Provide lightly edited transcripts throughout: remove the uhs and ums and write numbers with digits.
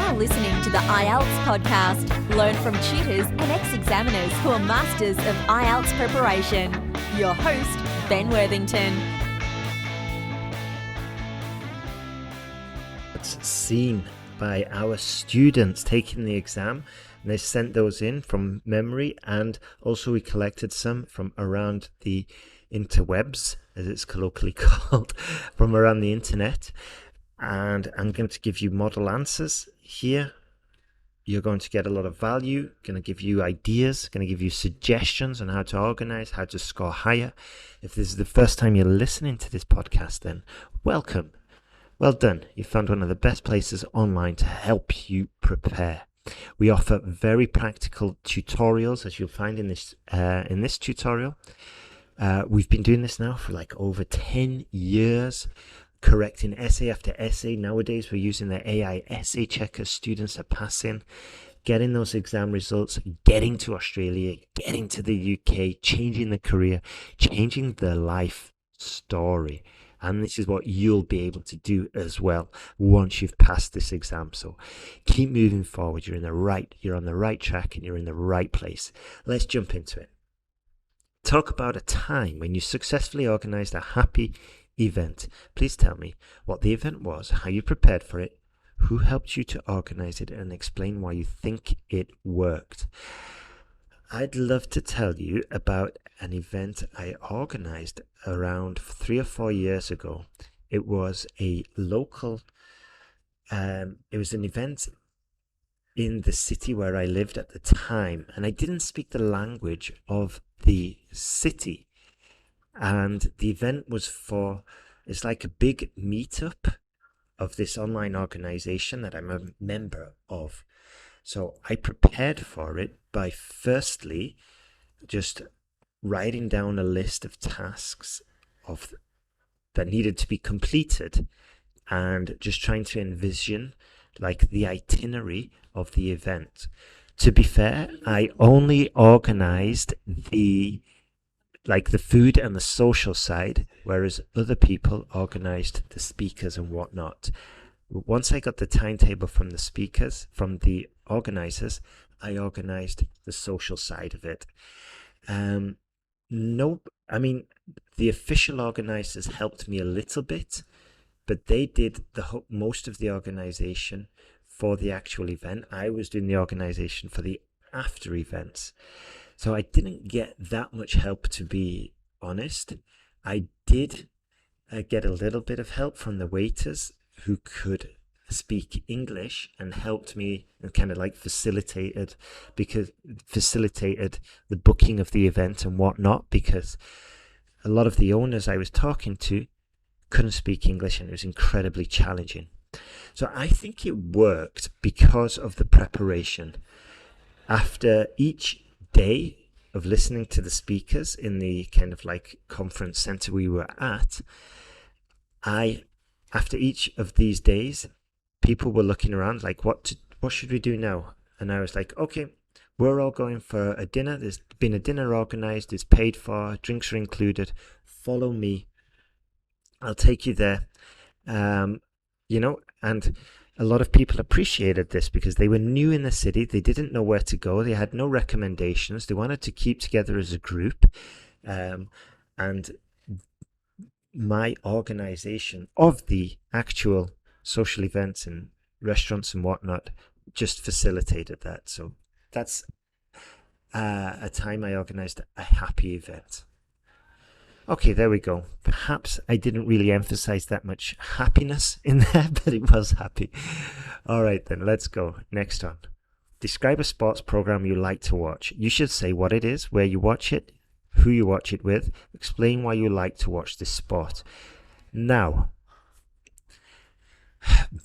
You're listening to the IELTS podcast. Learn from tutors and ex-examiners who are masters of IELTS preparation. Your host, Ben Worthington. It's seen by our students taking the exam, and they sent those in from memory, and also we collected some from around the interwebs, as it's colloquially called, from around the internet. And I'm going to give you model answers here. You're going to get a lot of value, going to give you ideas, going to give you suggestions on how to organize, how to score higher. If this is the first time you're listening to this podcast, then welcome. Well done. You found one of the best places online to help you prepare. We offer very practical tutorials, as you'll find in this tutorial. We've been doing this now for like over 10 years. Correcting essay after essay. Nowadays we're using the AI essay checker. Students are passing, getting those exam results, getting to Australia, getting to the UK, changing their career, changing their life story. And this is what you'll be able to do as well once you've passed this exam. So keep moving forward. You're on the right track, and you're in the right place. Let's jump into it. Talk about a time when you successfully organized a happy event. Please tell me what the event was, how you prepared for it, who helped you to organize it, and explain why you think it worked. I'd love to tell you about an event I organized around 3 or 4 years ago. It was a local, it was an event in the city where I lived at the time, and I didn't speak the language of the city. And the event was it's like a big meetup of this online organization that I'm a member of. So I prepared for it by firstly just writing down a list of tasks that needed to be completed, and just trying to envision like the itinerary of the event. To be fair, I only organized the food and the social side, whereas other people organized the speakers and whatnot. Once I got the timetable from the organizers, I organized the social side of it. The official organizers helped me a little bit, but they did most of the organization for the actual event. I was doing the organization for the after events. So I didn't get that much help, to be honest. I did get a little bit of help from the waiters who could speak English and helped me and kind of like facilitated the booking of the event and whatnot, because a lot of the owners I was talking to couldn't speak English, and it was incredibly challenging. So I think it worked because of the preparation. After each day of listening to the speakers in the kind of like conference center we were at, after each of these days, people were looking around like, what should we do now? And I was like, okay, we're all going for a dinner. There's been a dinner organized, it's paid for, drinks are included. Follow me, I'll take you there. And a lot of people appreciated this because they were new in the city. They didn't know where to go. They had no recommendations. They wanted to keep together as a group. And my organization of the actual social events and restaurants and whatnot just facilitated that. So that's a time I organized a happy event. Okay, there we go. Perhaps I didn't really emphasize that much happiness in there, but it was happy. All right, then, let's go. Next one. Describe a sports program you like to watch. You should say what it is, where you watch it, who you watch it with. Explain why you like to watch this sport. Now,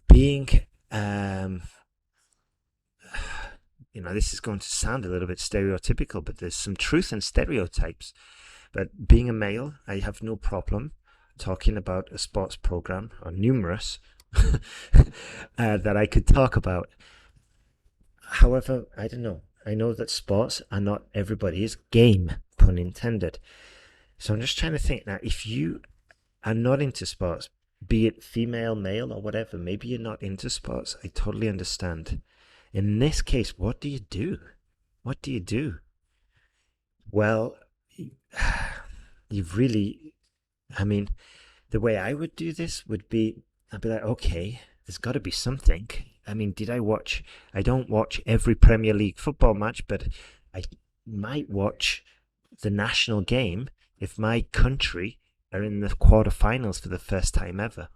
being, this is going to sound a little bit stereotypical, but there's some truth in stereotypes. But being a male, I have no problem talking about a sports program, or numerous, that I could talk about. However, I don't know. I know that sports are not everybody's game, pun intended. So I'm just trying to think now, if you are not into sports, be it female, male, or whatever. Maybe you're not into sports. I totally understand. In this case, what do you do? What do you do? Well, you've really, I mean, the way I would do this would be, I'd be like, okay, there's got to be something. I mean, I don't watch every Premier League football match, but I might watch the national game if my country are in the quarterfinals for the first time ever.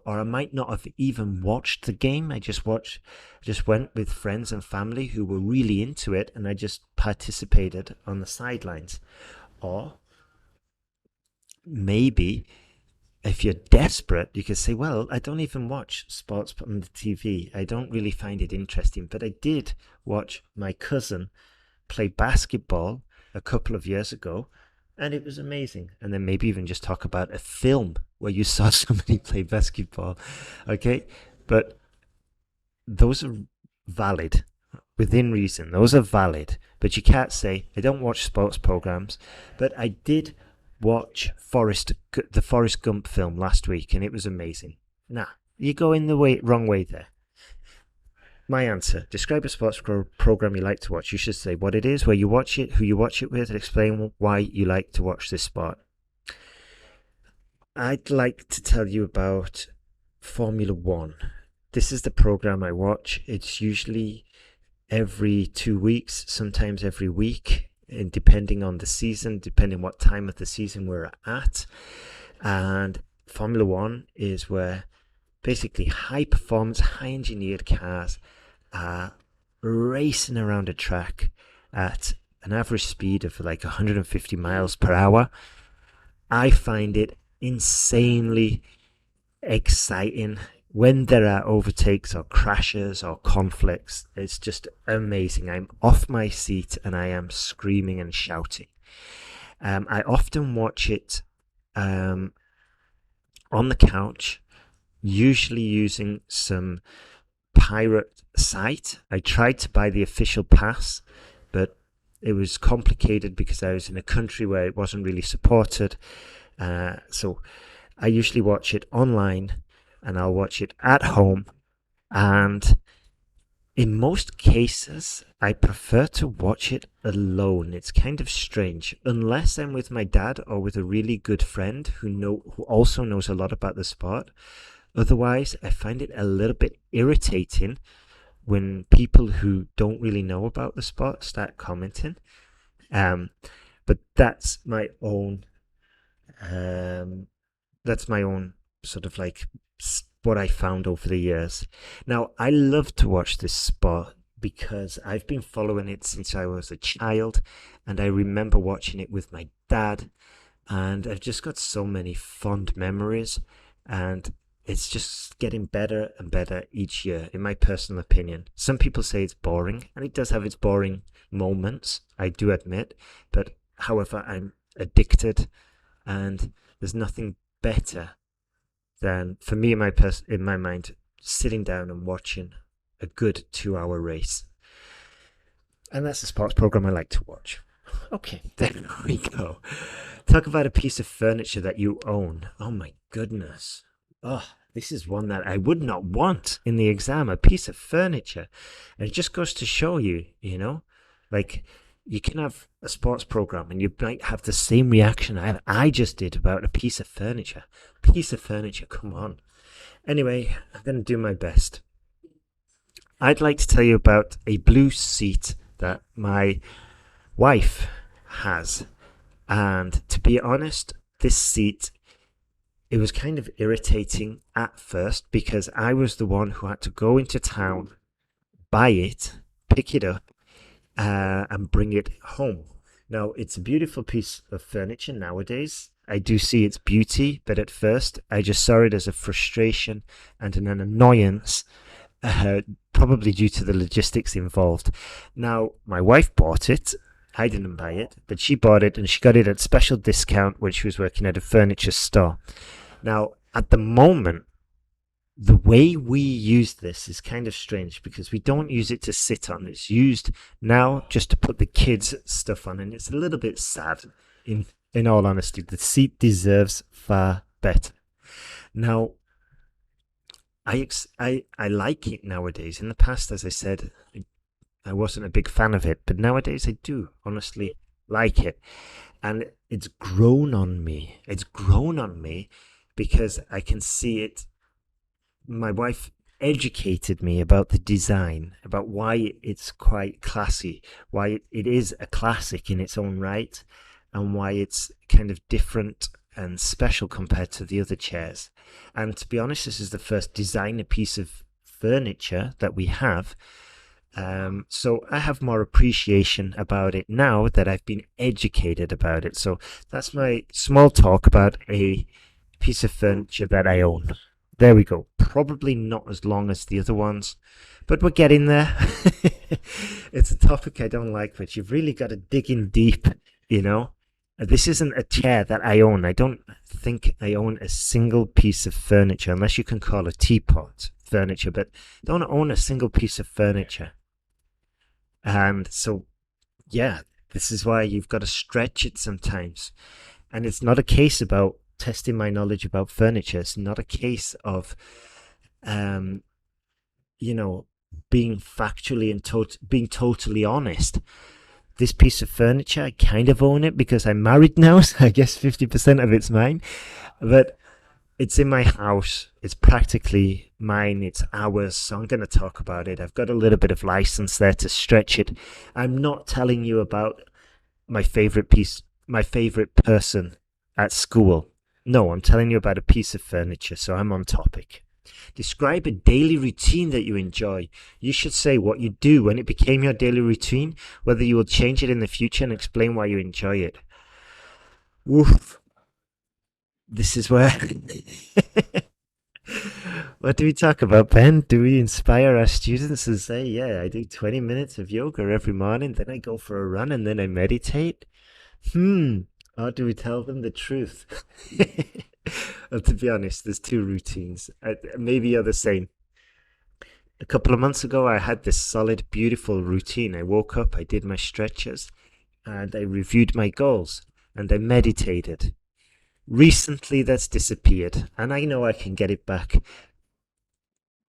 Or I might not have even watched the game. I just went with friends and family who were really into it, and I just participated on the sidelines. Or maybe if you're desperate, you could say, well, I don't even watch sports on the TV. I don't really find it interesting, but I did watch my cousin play basketball a couple of years ago, and it was amazing. And then maybe even just talk about a film where you saw somebody play basketball. Okay? But those are valid. Within reason, those are valid. But you can't say, I don't watch sports programs, but I did watch the Forrest Gump film last week, and it was amazing. Nah, you go in the wrong way there. My answer: describe a sports program you like to watch. You should say what it is, where you watch it, who you watch it with, and explain why you like to watch this sport. I'd like to tell you about Formula One. This is the program I watch. It's usually every 2 weeks, sometimes every week, and depending on the season, depending what time of the season we're at. And Formula One is where basically high performance, high engineered cars are racing around a track at an average speed of like 150 miles per hour. I find it insanely exciting when there are overtakes or crashes or conflicts. It's just amazing. I'm off my seat and I am screaming and shouting. I often watch it on the couch, usually using some pirate site. I tried to buy the official pass, but it was complicated because I was in a country where it wasn't really supported. So I usually watch it online, and I'll watch it at home. And in most cases, I prefer to watch it alone. It's kind of strange, unless I'm with my dad or with a really good friend who also knows a lot about the sport. Otherwise, I find it a little bit irritating when people who don't really know about the sport start commenting. But that's my own. That's my own sort of like what I found over the years. Now, I love to watch this sport because I've been following it since I was a child, and I remember watching it with my dad, and I've just got so many fond memories, and it's just getting better and better each year, in my personal opinion. Some people say it's boring, and it does have its boring moments, I do admit, but however, I'm addicted, and there's nothing better than, for me, in my mind, sitting down and watching a good 2-hour race. And that's the sports program I like to watch. Okay, there we go. Talk about a piece of furniture that you own. Oh my goodness. Oh, this is one that I would not want in the exam, a piece of furniture. And it just goes to show you, like, you can have a sports program and you might have the same reaction I just did about a piece of furniture. Piece of furniture, come on. Anyway, I'm going to do my best. I'd like to tell you about a blue seat that my wife has. And to be honest, this seat, it was kind of irritating at first because I was the one who had to go into town, buy it, pick it up, and bring it home. Now, it's a beautiful piece of furniture nowadays. I do see its beauty, but at first I just saw it as a frustration and an annoyance, probably due to the logistics involved. Now, my wife bought it. I didn't buy it, but she bought it, and she got it at special discount when she was working at a furniture store. Now, at the moment, the way we use this is kind of strange because we don't use it to sit on. It's used now just to put the kids' stuff on, and it's a little bit sad, in all honesty. The seat deserves far better. Now, I like it nowadays. In the past, as I said, I wasn't a big fan of it, but nowadays I do honestly like it. And it's grown on me. It's grown on me because I can see it. My wife educated me about the design, about why it's quite classy, why it is a classic in its own right, and why it's kind of different and special compared to the other chairs. And to be honest, this is the first designer piece of furniture that we have. So I have more appreciation about it now that I've been educated about it. So that's my small talk about a piece of furniture that I own. There we go. Probably not as long as the other ones, but we're getting there. It's a topic I don't like, but you've really got to dig in deep, you know. This isn't a chair that I own. I don't think I own a single piece of furniture, unless you can call a teapot furniture, but I don't own a single piece of furniture. And so, yeah, this is why you've got to stretch it sometimes. And it's not a case about testing my knowledge about furniture. It's not a case of, um, you know, being factually and being totally honest. This piece of furniture, I kind of own it because I'm married now, so I guess 50% of it's mine. But it's in my house. It's practically mine. It's ours. So I'm going to talk about it. I've got a little bit of license there to stretch it. I'm not telling you about my favorite piece, my favorite person at school. No, I'm telling you about a piece of furniture. So I'm on topic. Describe a daily routine that you enjoy. You should say what you do when it became your daily routine, whether you will change it in the future, and explain why you enjoy it. Woof. This is where. What do we talk about, Ben? Do we inspire our students and say, yeah, I do 20 minutes of yoga every morning, then I go for a run, and then I meditate? Or do we tell them the truth? Well, to be honest, there's two routines. Maybe you're the same. A couple of months ago, I had this solid, beautiful routine. I woke up, I did my stretches, and I reviewed my goals, and I meditated. Recently, that's disappeared, and I know I can get it back.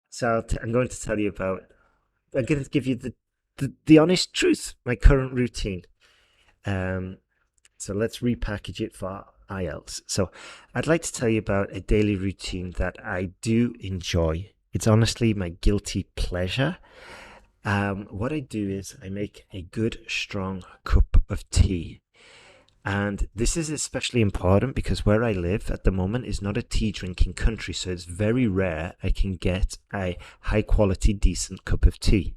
So I'm going to tell you about. I'm going to give you the honest truth. My current routine. So let's repackage it for IELTS. So I'd like to tell you about a daily routine that I do enjoy. It's honestly my guilty pleasure. What I do is I make a good, strong cup of tea. And this is especially important because where I live at the moment is not a tea drinking country, so it's very rare I can get a high quality, decent cup of tea.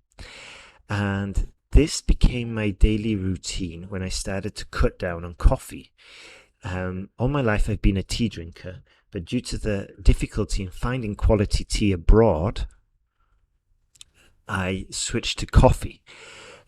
And this became my daily routine when I started to cut down on coffee. All my life I've been a tea drinker, but due to the difficulty in finding quality tea abroad, I switched to coffee.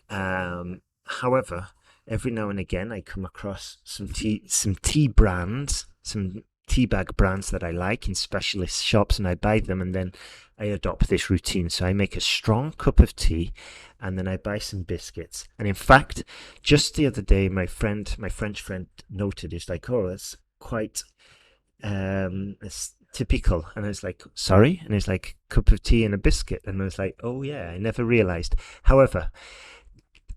However, every now and again I come across some tea brands, some tea bag brands that I like in specialist shops, and I buy them, and then I adopt this routine. So I make a strong cup of tea, and then I buy some biscuits. And in fact, just the other day, my French friend noted, it's like, oh, that's quite it's typical. And I was like, sorry? And it's like, cup of tea and a biscuit. And I was like, oh yeah, I never realized. However,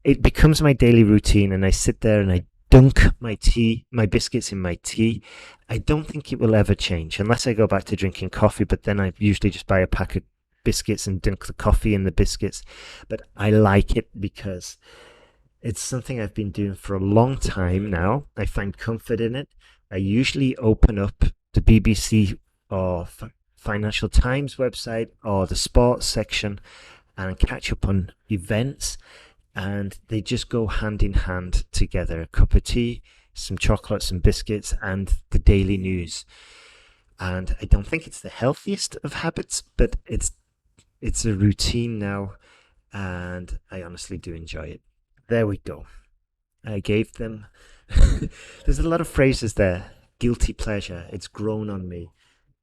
it becomes my daily routine, and I sit there and I dunk my biscuits in my tea. I don't think it will ever change unless I go back to drinking coffee, but then I usually just buy a pack of biscuits and dunk the coffee in the biscuits. But I like it because it's something I've been doing for a long time now. I find comfort in it. I usually open up the BBC or Financial Times website or the sports section and catch up on events. And they just go hand in hand together. A cup of tea, some chocolate, some biscuits, and the daily news. And I don't think it's the healthiest of habits, but it's a routine now, and I honestly do enjoy it. There we go. I gave them... There's a lot of phrases there. Guilty pleasure. It's grown on me.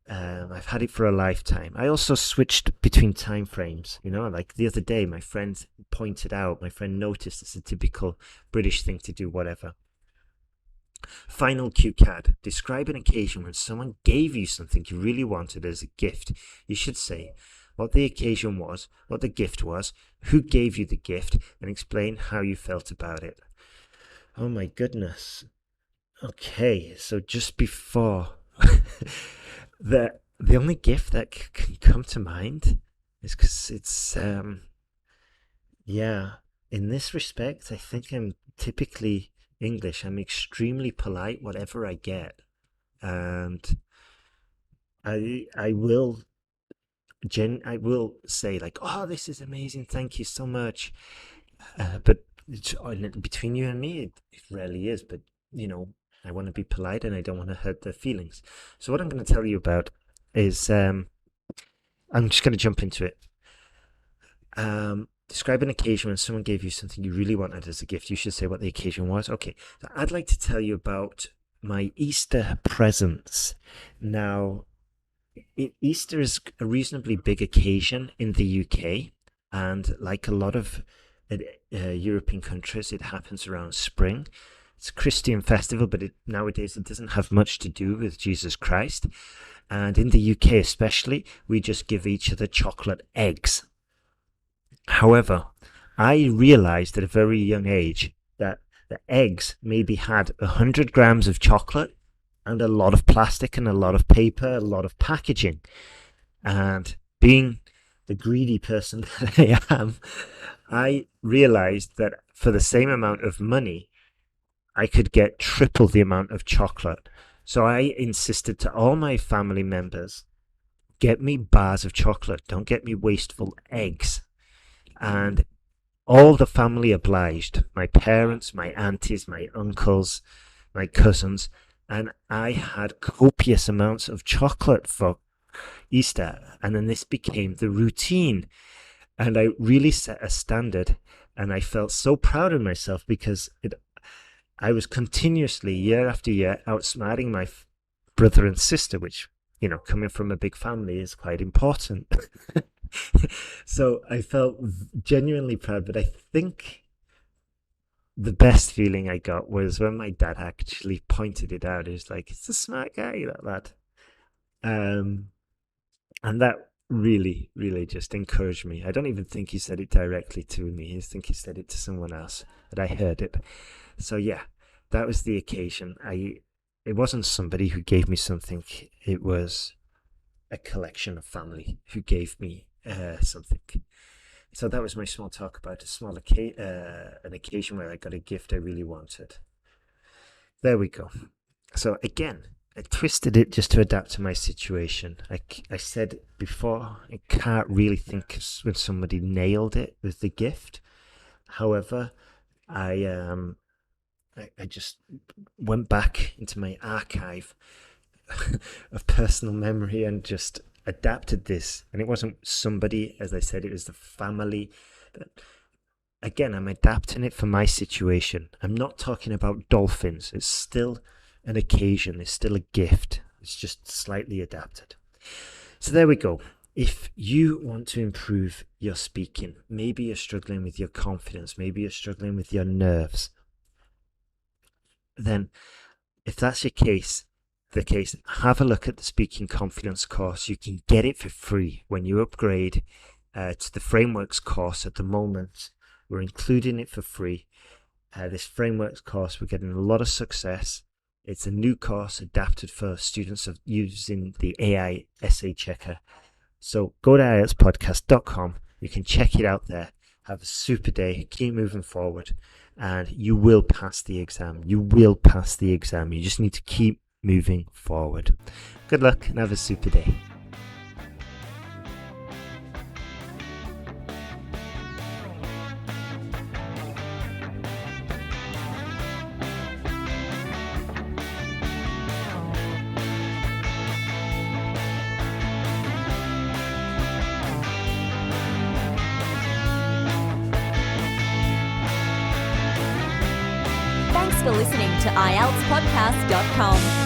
I've had it for a lifetime. I also switched between time frames. Like the other day, my friend noticed it's a typical British thing to do, whatever. Final cue card. Describe an occasion when someone gave you something you really wanted as a gift. You should say what the occasion was, what the gift was, who gave you the gift, and explain how you felt about it. Oh my goodness. Okay, so just before the only gift that can come to mind is because it's in this respect I think I'm typically English. I'm extremely polite whatever I get, and I will say like, oh, this is amazing, thank you so much, but between you and me it rarely is, but I want to be polite and I don't want to hurt their feelings. So what I'm going to tell you about is I'm just going to jump into it. Describe an occasion when someone gave you something you really wanted as a gift. You should say what the occasion was. Okay, so I'd like to tell you about my Easter presents. Now, Easter is a reasonably big occasion in the UK, and like a lot of European countries, it happens around spring. It's a Christian festival, but nowadays it doesn't have much to do with Jesus Christ. And in the UK especially, we just give each other chocolate eggs. However, I realized at a very young age that the eggs maybe had 100 grams of chocolate and a lot of plastic and a lot of paper, a lot of packaging. And being the greedy person that I am, I realized that for the same amount of money, I could get triple the amount of chocolate. So I insisted to all my family members, get me bars of chocolate, don't get me wasteful eggs. And all the family obliged, my parents, my aunties, my uncles, my cousins, and I had copious amounts of chocolate for Easter. And then this became the routine. And I really set a standard, and I felt so proud of myself because I was continuously, year after year, outsmarting my brother and sister, which, coming from a big family is quite important. So I felt genuinely proud, but I think the best feeling I got was when my dad actually pointed it out. He was like, it's a smart guy, that lad. And that really, really just encouraged me. I don't even think he said it directly to me. I think he said it to someone else, but I heard it. So yeah, that was the occasion. It wasn't somebody who gave me something. It was a collection of family who gave me something. So that was my small talk about an occasion where I got a gift I really wanted. There we go. So again, I twisted it just to adapt to my situation. I said before, I can't really think of when somebody nailed it with the gift. However, I just went back into my archive of personal memory and just adapted this. And it wasn't somebody, as I said, it was the family. But again, I'm adapting it for my situation. I'm not talking about dolphins. It's still an occasion. It's still a gift. It's just slightly adapted. So there we go. If you want to improve your speaking, maybe you're struggling with your confidence, maybe you're struggling with your nerves, then if that's the case, have a look at the Speaking Confidence course. You can get it for free when you upgrade to the Frameworks course. At the moment, we're including it for free. This Frameworks course, we're getting a lot of success. It's a new course adapted for students of using the AI essay checker. So go to IELTSPodcast.com. You can check it out there. Have a super day. Keep moving forward. And you will pass the exam. You will pass the exam. You just need to keep moving forward. Good luck and have a super day. Thanks for listening to IELTSPodcast.com.